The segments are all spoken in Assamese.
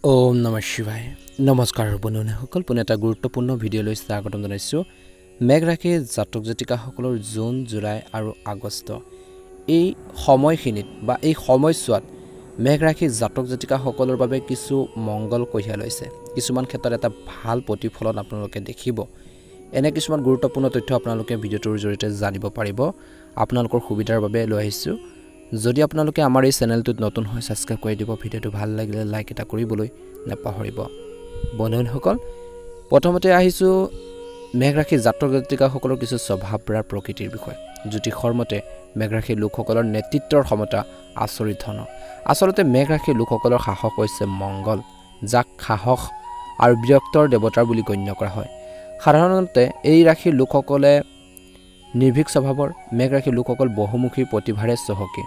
ওম নমঃ শিৱায় নমস্কাৰ বন্ধুসকল পুনে এটা গুৰুত্বপূৰ্ণ ভিডিঅ' লৈ স্বাগতম জনাইছো মেঘ ৰাশি জাতক জাতিকাসকলৰ জুন জুলাই আৰু আগষ্ট এই সময়খিনিত বা এই সময়ছোৱাত মেঘ ৰাশি জাতক জাতিকাসকলৰ বাবে কিছু মংগল কঢ়িয়াই লৈছে কিছুমান ক্ষেত্ৰত এটা ভাল প্ৰতিফলন আপোনালোকে দেখিব এনে কিছুমান গুৰুত্বপূৰ্ণ তথ্য আপোনালোকে ভিডিঅ'টোৰ জৰিয়তে জানিব পাৰিব আপোনালোকৰ সুবিধাৰ বাবে লৈ আহিছো যদি আপোনালোকে আমাৰ এই চেনেলটোত নতুন হয় সাবস্ক্ৰাইব কৰি দিব ভিডিঅ'টো ভাল লাগিলে লাইক এটা কৰিবলৈ নাপাহৰিব বন্ধুসকল প্ৰথমতে আহিছো মেঘ ৰাশি জাতক জাতিকাসকলৰ কিছু স্বভাৱৰ প্ৰকৃতিৰ বিষয় জ্যোতিষৰ মতে মেঘ ৰাশি লোকসকলৰ নেতৃত্বৰ ক্ষমতা আচৰিত ধৰণৰ আচলতে মেঘ ৰাশি লোকসকলৰ সাহস হৈছে মংগল যাক সাহস আৰু বিৰক্তৰ দেৱতাৰ বুলি গণ্য কৰা হয় সাধাৰণতে এই ৰাশিৰ লোকসকলে নিৰ্ভীক স্বভাৱৰ মেঘ ৰাশি লোকসকল বহুমুখী প্ৰতিভাৰে চহকী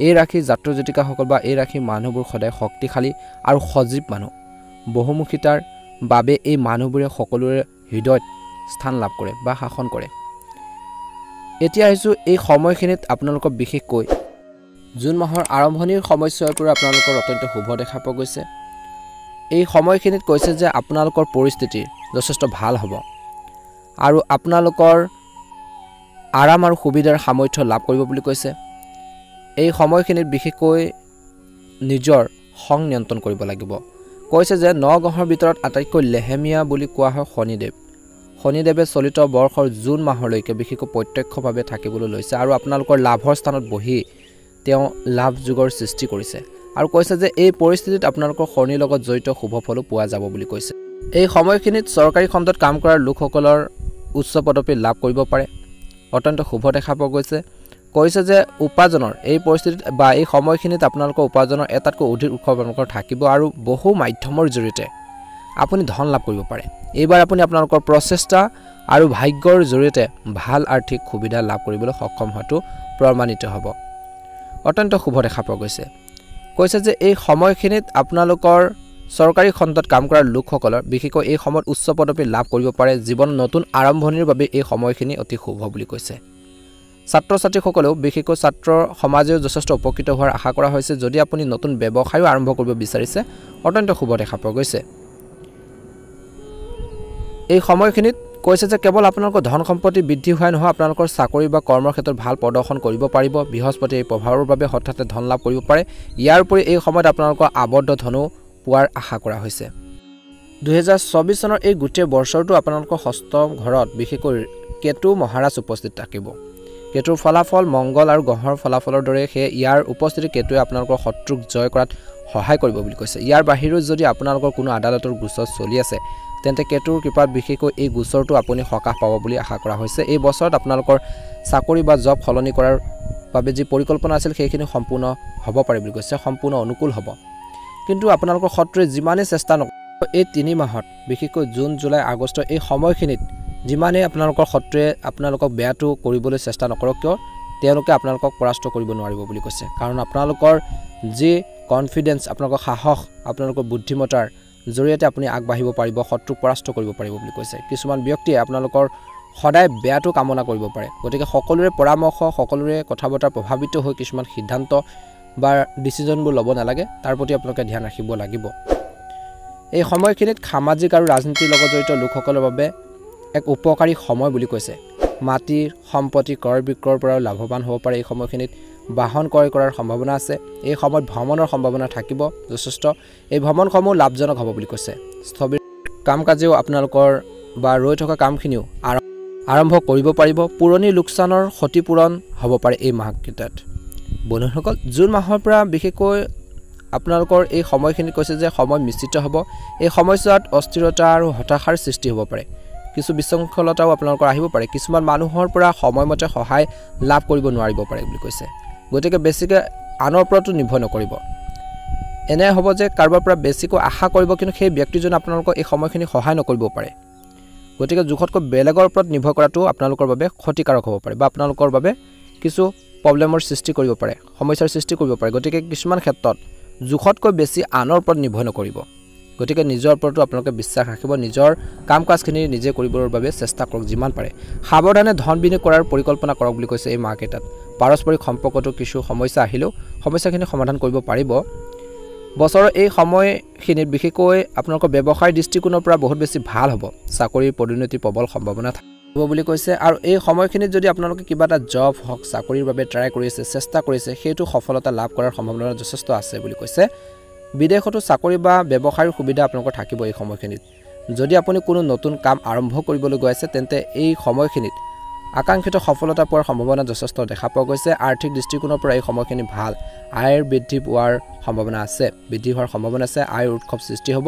এই ৰাশি জাতক জাতিকাসকল বা এই ৰাশি মানুহবোৰ সদায় শক্তিশালী আৰু সজীৱ মানুহ বহুমুখীতাৰ বাবে এই মানুহবোৰে সকলোৰে হৃদয়ত স্থান লাভ কৰে বা শাসন কৰে এতিয়া আহিছো এই সময়খিনিত আপোনালোকক বিশেষকৈ জুন মাহৰ আৰম্ভণিৰ সময়ছোৱাৰ পৰা আপোনালোকৰ অত্যন্ত শুভ দেখা পোৱা গৈছে এই সময়খিনিত কৈছে যে আপোনালোকৰ পৰিস্থিতি যথেষ্ট ভাল হ'ব আৰু আপোনালোকৰ আৰাম আৰু সুবিধাৰ সামৰ্থ্য লাভ কৰিব বুলি কৈছে এই সময়খিনিত বিশেষকৈ নিজৰ সং নিয়ন্ত্ৰণ কৰিব লাগিব কৈছে যে 9 গ্ৰহৰ ভিতৰত আটাইতকৈ লেহেমিয়া বুলি কোৱা হয় শনিদেৱে চলিত বৰ্ষৰ জুন মাহলৈকে বিশেষকৈ প্ৰত্যক্ষভাৱে থাকিবলৈ লৈছে আৰু আপোনালোকৰ লাভৰ স্থানত বহি তেওঁ লাভ যোগৰ সৃষ্টি কৰিছে আৰু কৈছে যে এই পৰিস্থিতিত আপোনালোকৰ শনিৰ লগত জড়িত শুভ ফল পোৱা যাব বুলি কৈছে এই সময়খিনিত চৰকাৰী খণ্ডত কাম কৰাৰ লোকসকলৰ উচ্চ পদবী লাভ কৰিব পাৰে অত্যন্ত শুভ দেখা পোৱা গৈছে কৈছে যে উপাৰ্জনৰ এই পৰিস্থিতিত বা এই সময়খিনিত আপোনালোকৰ উপাৰ্জনৰ এটাতকৈ অধিক উৎস আপোনালোকৰ থাকিব আৰু বহু মাধ্যমৰ জৰিয়তে আপুনি ধন লাভ কৰিব পাৰে এইবাৰ আপুনি আপোনালোকৰ প্ৰচেষ্টা আৰু ভাগ্যৰ জৰিয়তে ভাল আৰ্থিক সুবিধা লাভ কৰিবলৈ সক্ষম হোৱাটো প্ৰমাণিত হ'ব অত্যন্ত শুভ দেখা পোৱা গৈছে কৈছে যে এই সময়খিনিত আপোনালোকৰ চৰকাৰী খণ্ডত কাম কৰাৰ লোকসকলৰ বিশেষকৈ এই সময়ত উচ্চ পদবী লাভ কৰিব পাৰে জীৱন নতুন আৰম্ভণিৰ বাবে এই সময়খিনি অতি শুভ বুলি কৈছে ছাত্ৰ ছাত্ৰীসকলেও বিশেষকৈ ছাত্ৰ সমাজেও যথেষ্ট উপকৃত হোৱাৰ আশা কৰা হৈছে যদি আপুনি নতুন ব্যৱসায় আৰম্ভ কৰিব বিচাৰিছে অত্যন্ত শুভ দেখা পোৱা গৈছে এই সময়খিনিত কৈছে যে কেৱল আপোনালোকৰ ধন সম্পত্তি বৃদ্ধি হোৱাই নহয় আপোনালোকৰ চাকৰি বা কৰ্মৰ ক্ষেত্ৰত ভাল প্ৰদৰ্শন কৰিব পাৰিব বৃহস্পতিৰ এই প্ৰভাৱৰ বাবে হঠাতে ধন লাভ কৰিব পাৰে ইয়াৰ উপৰি এই সময়ত আপোনালোকৰ আবদ্ধ ধনো পোৱাৰ আশা কৰা হৈছে 2024 চনৰ এই গোটেই বৰ্ষটো আপোনালোকৰ ষষ্ঠম ঘৰত বিশেষকৈ কেতু মহাৰাজ উপস্থিত থাকিব কেতুৰ ফলাফল মংগল আৰু গ্ৰহৰ ফলাফলৰ দৰে ইয়াৰ উপস্থিতি কেতুৱে আপোনালোকৰ শত্ৰুক জয় কৰাত সহায় কৰিব বুলি কৈছে ইয়াৰ বাহিৰেও যদি আপোনালোকৰ কোনো আদালতৰ গোচৰ চলি আছে তেন্তে কেতুৰ কৃপাত বিশেষকৈ এই গোচৰটো আপুনি সকাহ পাব বুলি আশা কৰা হৈছে এই বছৰত আপোনালোকৰ চাকৰি বা জব সলনি কৰাৰ বাবে যি পৰিকল্পনা আছিল সেইখিনি সম্পূৰ্ণ হ'ব পাৰে বুলি কৈছে সম্পূৰ্ণ অনুকূল হ'ব কিন্তু আপোনালোকৰ শত্ৰুৱে যিমানে চেষ্টা নকৰে এই 3 মাহত বিশেষকৈ জুন জুলাই আগষ্ট এই সময়খিনিত যিমানে আপোনালোকৰ শত্ৰুৱে আপোনালোকক বেয়াটো কৰিবলৈ চেষ্টা নকৰক কিয় তেওঁলোকে আপোনালোকক পৰাস্ত কৰিব নোৱাৰিব বুলি কৈছে কাৰণ আপোনালোকৰ যি কনফিডেন্স আপোনালোকৰ সাহস আপোনালোকৰ বুদ্ধিমত্তাৰ জৰিয়তে আপুনি আগবাঢ়িব পাৰিব শত্ৰুক পৰাস্ত কৰিব পাৰিব বুলি কৈছে কিছুমান ব্যক্তিয়ে আপোনালোকৰ সদায় বেয়াটো কামনা কৰিব পাৰে গতিকে সকলোৰে পৰামৰ্শ সকলোৰে কথাবৰ্তা প্ৰভাৱিত হৈ কিছুমান সিদ্ধান্ত বা ডিসিজনবোৰ ল'ব নালাগে তাৰ প্ৰতি আপোনালোকে ধ্যান ৰাখিব লাগিব এই সময়খিনিত সামাজিক আৰু ৰাজনীতিৰ লগত জড়িত লোকসকলৰ বাবে এক উপকাৰী সময় বুলি কৈছে মাটিৰ সম্পত্তি ক্ৰয় বিক্ৰয়ৰ পৰা লাভৱান হ'ব পাৰে এই সময়খিনিত বাহন ক্ৰয় কৰাৰ সম্ভাৱনা আছে এই সময়ত ভ্ৰমণৰ সম্ভাৱনা থাকিব যথেষ্ট এই ভ্ৰমণসমূহ লাভজনক হ'ব বুলি কৈছে স্থবিৰ কাম কাজেও আপোনালোকৰ বা ৰৈ থকা কামখিনিও আৰম্ভ কৰিব পাৰিব পুৰণি লোকচানৰ ক্ষতিপূৰণ হ'ব পাৰে এই মাহকেইটাত বন্ধুসকল জুন মাহৰ পৰা বিশেষকৈ আপোনালোকৰ এই সময়খিনিত কৈছে যে সময় মিশ্ৰিত হ'ব এই সময়ছোৱাত অস্থিৰতা আৰু হতাশাৰ সৃষ্টি হ'ব পাৰে কিছু বিশৃংখলতাও আপোনালোকৰ আহিব পাৰে কিছুমান মানুহৰ পৰা সময়মতে সহায় লাভ কৰিব নোৱাৰিব পাৰে বুলি কৈছে গতিকে বেছিকৈ আনৰ ওপৰতো নিৰ্ভৰ নকৰিব এনে হ'ব যে কাৰোবাৰ পৰা বেছিকৈ আশা কৰিব কিন্তু সেই ব্যক্তিজনে আপোনালোকক এই সময়খিনি সহায় নকৰিব পাৰে গতিকে জোখতকৈ বেলেগৰ ওপৰত নিৰ্ভৰ কৰাটো আপোনালোকৰ বাবে ক্ষতিকাৰক হ'ব পাৰে বা আপোনালোকৰ বাবে কিছু প্ৰব্লেমৰ সৃষ্টি কৰিব পাৰে সমস্যাৰ সৃষ্টি কৰিব পাৰে গতিকে কিছুমান ক্ষেত্ৰত জোখতকৈ বেছি আনৰ ওপৰত নিৰ্ভৰ নকৰিব গতিকে নিজৰ ওপৰতো আপোনালোকে বিশ্বাস ৰাখিব নিজৰ কাম কাজখিনি নিজে কৰিবৰ বাবে চেষ্টা কৰক যিমান পাৰে সাৱধানে ধন বিনিয়োগ কৰাৰ পৰিকল্পনা কৰক বুলি কৈছে এই মাৰ্কেটত পাৰস্পৰিক সম্পৰ্কটো কিছু সমস্যা আহিলেও সমস্যাখিনি সমাধান কৰিব পাৰিব বছৰৰ এই সময়খিনিত বিশেষকৈ আপোনালোকৰ ব্যৱসায়ৰ দৃষ্টিকোণৰ পৰা বহুত বেছি ভাল হ'ব চাকৰিৰ পদোন্নতিৰ প্ৰবল সম্ভাৱনা থাকিব বুলি কৈছে আৰু এই সময়খিনিত যদি আপোনালোকে কিবা এটা জব হওক চাকৰিৰ বাবে ট্ৰাই কৰিছে চেষ্টা কৰিছে সেইটো সফলতা লাভ কৰাৰ সম্ভাৱনা যথেষ্ট আছে বুলি কৈছে বিদেশতো চাকৰি বা ব্যৱসায়ৰ সুবিধা আপোনালোকৰ থাকিব এই সময়খিনিত যদি আপুনি কোনো নতুন কাম আৰম্ভ কৰিবলৈ গৈ আছে তেন্তে এই সময়খিনিত আকাংক্ষিত সফলতা পোৱাৰ সম্ভাৱনা যথেষ্ট দেখা পোৱা গৈছে আৰ্থিক দৃষ্টিকোণৰ পৰা এই সময়খিনি ভাল আয়ৰ বৃদ্ধি পোৱাৰ সম্ভাৱনা আছে বৃদ্ধি হোৱাৰ সম্ভাৱনা আছে আয়ৰ উৎসৱ সৃষ্টি হ'ব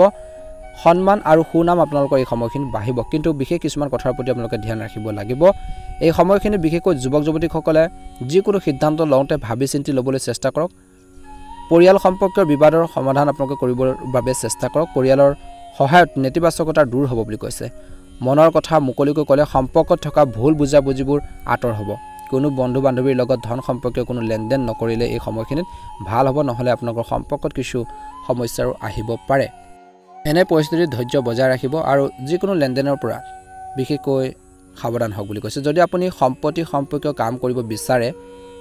সন্মান আৰু সুনাম আপোনালোকৰ এই সময়খিনি বাঢ়িব কিন্তু বিশেষ কিছুমান কথাৰ প্ৰতি আপোনালোকে ধ্যান ৰাখিব লাগিব এই সময়খিনি বিশেষকৈ যুৱক যুৱতীসকলে যিকোনো সিদ্ধান্ত লওঁতে ভাবি চিন্তি ল'বলৈ চেষ্টা কৰক পৰিয়াল সম্পৰ্কীয় বিবাদৰ সমাধান আপোনালোকে কৰিবৰ বাবে চেষ্টা কৰক পৰিয়ালৰ সহায়ত নেতিবাচকতা দূৰ হ'ব বুলি কৈছে মনৰ কথা মুকলিকৈ ক'লে সম্পৰ্কত থকা ভুল বুজাবুজিবোৰ আঁতৰ হ'ব কোনো বন্ধু বান্ধৱীৰ লগত ধন সম্পৰ্কীয় কোনো লেনদেন নকৰিলে এই সময়খিনিত ভাল হ'ব নহ'লে আপোনালোকৰ সম্পৰ্কত কিছু সমস্যাও আহিব পাৰে এনে পৰিস্থিতিত ধৈৰ্য বজাই ৰাখিব আৰু যিকোনো লেনদেনৰ পৰা বিশেষকৈ সাৱধান হওক বুলি কৈছে যদি আপুনি সম্পত্তি সম্পৰ্কীয় কাম কৰিব বিচাৰে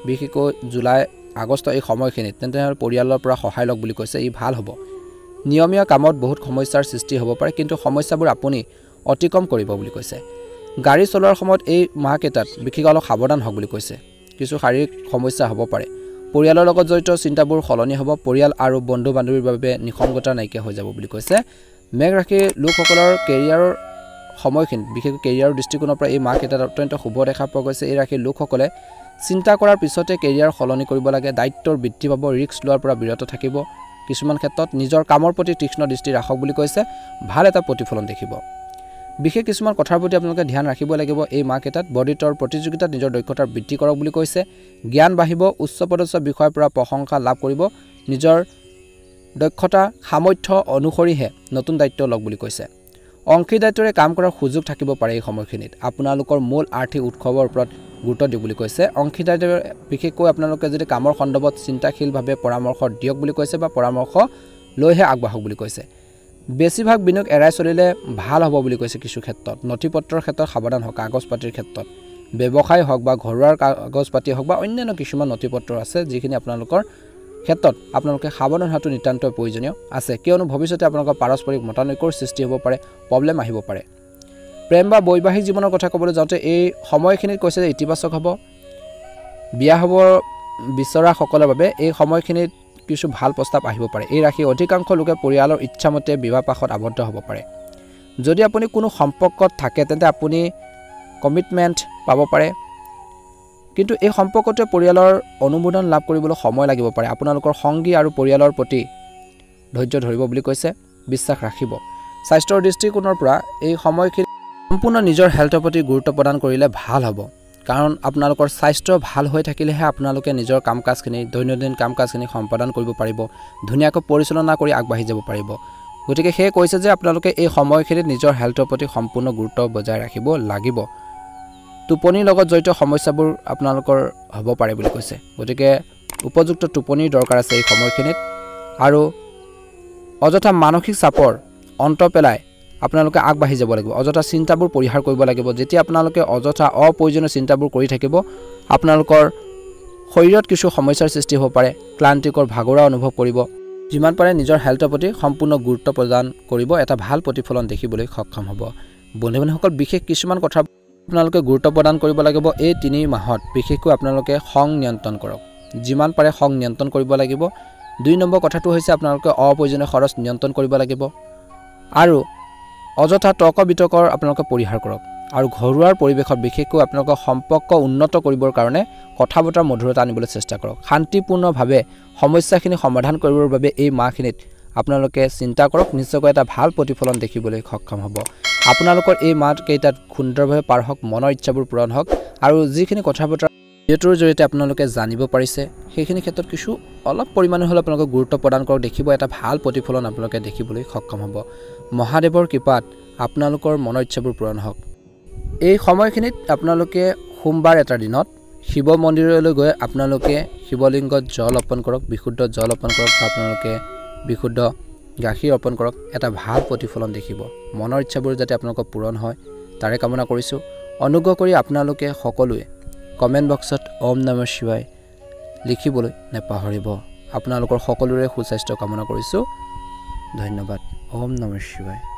বিশেষকৈ জুলাই আগষ্ট এই সময়খিনিত তেন্তে পৰিয়ালৰ পৰা সহায় লওক বুলি কৈছে ই ভাল হ'ব নিয়মীয়া কামত বহুত সমস্যাৰ সৃষ্টি হ'ব পাৰে কিন্তু সমস্যাবোৰ আপুনি অতিক্ৰম কৰিব বুলি কৈছে গাড়ী চলোৱাৰ সময়ত এই মাহকেইটাত বিশেষকৈ অলপ সাৱধান হওক বুলি কৈছে কিছু শাৰীৰিক সমস্যা হ'ব পাৰে পৰিয়ালৰ লগত জড়িত চিন্তাবোৰ সলনি হ'ব পৰিয়াল আৰু বন্ধু বান্ধৱীৰ বাবে নিসংগতা নাইকিয়া হৈ যাব বুলি কৈছে মেঘ ৰাশিৰ লোকসকলৰ কেৰিয়াৰৰ সময়খিনিত বিশেষকৈ কেৰিয়াৰৰ দৃষ্টিকোণৰ পৰা এই মাহকেইটাত অত্যন্ত শুভ দেখা পোৱা গৈছে এই ৰাশিৰ লোকসকলে চিন্তা কৰাৰ পিছতে কেৰিয়াৰ সলনি কৰিব লাগে দায়িত্বৰ বৃদ্ধি পাব ৰিস্ক লোৱাৰ পৰা বিৰত থাকিব কিছুমান ক্ষেত্ৰত নিজৰ কামৰ প্ৰতি তীক্ষ্ণ দৃষ্টি ৰাখক বুলি কৈছে ভাল এটা প্ৰতিফলন দেখিব বিশেষ কিছুমান কথাৰ প্ৰতি আপোনালোকে ধ্যান ৰাখিব লাগিব এই মাহকেইটাত বডিতৰ প্ৰতিযোগিতাত নিজৰ দক্ষতাৰ বৃদ্ধি কৰক বুলি কৈছে জ্ঞান বাঢ়িব উচ্চ পদস্থ বিষয়ৰ পৰা প্ৰশংসা লাভ কৰিব নিজৰ দক্ষতা সামৰ্থ্য অনুসৰিহে নতুন দায়িত্ব লওক বুলি কৈছে অংশীদাৰিত্বৰে কাম কৰাৰ সুযোগ থাকিব পাৰে এই সময়খিনিত আপোনালোকৰ মূল আৰ্থিক উৎসৱৰ ওপৰত গুৰুত্ব দিয়ক বুলি কৈছে অংশীদাৰিত্বৰে বিশেষকৈ আপোনালোকে যদি কামৰ সন্দৰ্ভত চিন্তাশীলভাৱে পৰামৰ্শ দিয়ক বুলি কৈছে বা পৰামৰ্শ লৈহে আগবাঢ়ক বুলি কৈছে বেছিভাগ বিনিয়োগ এৰাই চলিলে ভাল হ'ব বুলি কৈছে কিছু ক্ষেত্ৰত নথিপত্ৰৰ ক্ষেত্ৰত সাৱধান হওক কাগজ পাতিৰ ক্ষেত্ৰত ব্যৱসায় হওক বা ঘৰুৱা কাগজ পাতি হওক বা অন্যান্য কিছুমান নথিপত্ৰ আছে যিখিনি আপোনালোকৰ ক্ষেত্ৰত আপোনালোকে সাৱধান হোৱাটো নিতান্ত প্ৰয়োজনীয় আছে কিয়নো ভৱিষ্যতে আপোনালোকৰ পাৰস্পৰিক মতানৈক্যৰ সৃষ্টি হ'ব পাৰে প্ৰব্লেম আহিব পাৰে প্ৰেম বা বৈবাহিক জীৱনৰ কথা ক'বলৈ যাওঁতে এই সময়খিনিত কৈছে যে ইতিবাচক হ'ব বিয়া হ'ব বিচৰাসকলৰ বাবে এই সময়খিনিত কিছু ভাল প্ৰস্তাৱ আহিব পাৰে এই ৰাশি অধিকাংশ লোকে পৰিয়ালৰ ইচ্ছামতে বিবাহপাশত আবদ্ধ হ'ব পাৰে যদি আপুনি কোনো সম্পৰ্কত থাকে তেন্তে আপুনি কমিটমেণ্ট পাব পাৰে কিন্তু এই সম্পৰ্কতে পৰিয়ালৰ অনুমোদন লাভ কৰিবলৈ সময় লাগিব পাৰে আপোনালোকৰ সংগী আৰু পৰিয়ালৰ প্ৰতি ধৈৰ্য ধৰিব বুলি কৈছে বিশ্বাস ৰাখিব স্বাস্থ্যৰ দৃষ্টিকোণৰ পৰা এই সময়খিনি সম্পূৰ্ণ নিজৰ হেল্থৰ প্ৰতি গুৰুত্ব প্ৰদান কৰিলে ভাল হ'ব কাৰণ আপোনালোকৰ স্বাস্থ্য ভাল হৈ থাকিলেহে আপোনালোকে নিজৰ কাম কাজখিনি দৈনন্দিন কাম কাজখিনি সম্পাদন কৰিব পাৰিব ধুনীয়াকৈ পৰিচালনা কৰি আগবাঢ়ি যাব পাৰিব গতিকে সেই কৈছে যে আপোনালোকে এই সময়খিনিত নিজৰ হেল্থৰ প্ৰতি সম্পূৰ্ণ গুৰুত্ব বজাই ৰাখিব লাগিব টোপনিৰ লগত জড়িত সমস্যাবোৰ আপোনালোকৰ হ'ব পাৰে বুলি কৈছে গতিকে উপযুক্ত টোপনিৰ দৰকাৰ আছে এই সময়খিনিত আৰু অযথা মানসিক চাপৰ অন্ত পেলাই আপোনালোকে আগবাঢ়ি যাব লাগিব অযথা চিন্তাবোৰ পৰিহাৰ কৰিব লাগিব যেতিয়া আপোনালোকে অযথা অপ্ৰয়োজনীয় চিন্তাবোৰ কৰি থাকিব আপোনালোকৰ শৰীৰত কিছু সমস্যাৰ সৃষ্টি হ'ব পাৰে ক্লান্তিকৰ ভাগৰা অনুভৱ কৰিব যিমান পাৰে নিজৰ হেল্থৰ প্ৰতি সম্পূৰ্ণ গুৰুত্ব প্ৰদান কৰিব এটা ভাল প্ৰতিফলন দেখিবলৈ সক্ষম হ'ব বন্ধু-বান্ধৱীসকল বিশেষ কিছুমান কথা আপোনালোকে গুৰুত্ব প্ৰদান কৰিব লাগিব এই 3 মাহত বিশেষকৈ আপোনালোকে খং নিয়ন্ত্ৰণ কৰক যিমান পাৰে খং নিয়ন্ত্ৰণ কৰিব লাগিব 2 নম্বৰ কথাটো হৈছে আপোনালোকে অপ্ৰয়োজনীয় খৰচ নিয়ন্ত্ৰণ কৰিব লাগিব আৰু অযথা তৰ্ক বিতৰ্কৰ আপোনালোকে পৰিহাৰ কৰক আৰু ঘৰুৱাৰ পৰিৱেশত বিশেষকৈ আপোনালোকৰ সম্পৰ্ক উন্নত কৰিবৰ কাৰণে কথা বতৰাৰ মধুৰতা আনিবলৈ চেষ্টা কৰক শান্তিপূৰ্ণভাৱে সমস্যাখিনি সমাধান কৰিবৰ বাবে এই মাহখিনিত আপোনালোকে চিন্তা কৰক নিশ্চয়কৈ এটা ভাল প্ৰতিফলন দেখিবলৈ সক্ষম হ'ব আপোনালোকৰ এই মাহকেইটাত সুন্দৰভাৱে পাৰ হওক মনৰ ইচ্ছাবোৰ পূৰণ হওক আৰু যিখিনি কথা বতৰা ভিডিঅ'টোৰ জৰিয়তে আপোনালোকে জানিব পাৰিছে সেইখিনি ক্ষেত্ৰত কিছু অলপ পৰিমাণে হ'লে আপোনালোকে গুৰুত্ব প্ৰদান কৰক দেখিব এটা ভাল প্ৰতিফলন আপোনালোকে দেখিবলৈ সক্ষম হ'ব মহাদেৱৰ কৃপাত আপোনালোকৰ মনৰ ইচ্ছাবোৰ পূৰণ হওক এই সময়খিনিত আপোনালোকে সোমবাৰ এটা দিনত শিৱ মন্দিৰলৈ গৈ আপোনালোকে শিৱলিংগত জল অৰ্পণ কৰক বিশুদ্ধ জল অৰ্পণ কৰক বা আপোনালোকে বিশুদ্ধ গাখীৰ অৰ্পণ কৰক এটা ভাল প্ৰতিফলন দেখিব মনৰ ইচ্ছাবোৰ যাতে আপোনালোকৰ পূৰণ হয় তাৰে কামনা কৰিছোঁ অনুগ্ৰহ কৰি আপোনালোকে সকলোৱে কমেণ্ট বক্সত ওম নমঃ শিৱায় লিখিবলৈ নেপাহৰিব আপোনালোকৰ সকলোৰে সুস্বাস্থ্য কামনা কৰিছোঁ ধন্যবাদ ওম নমঃ শিৱায়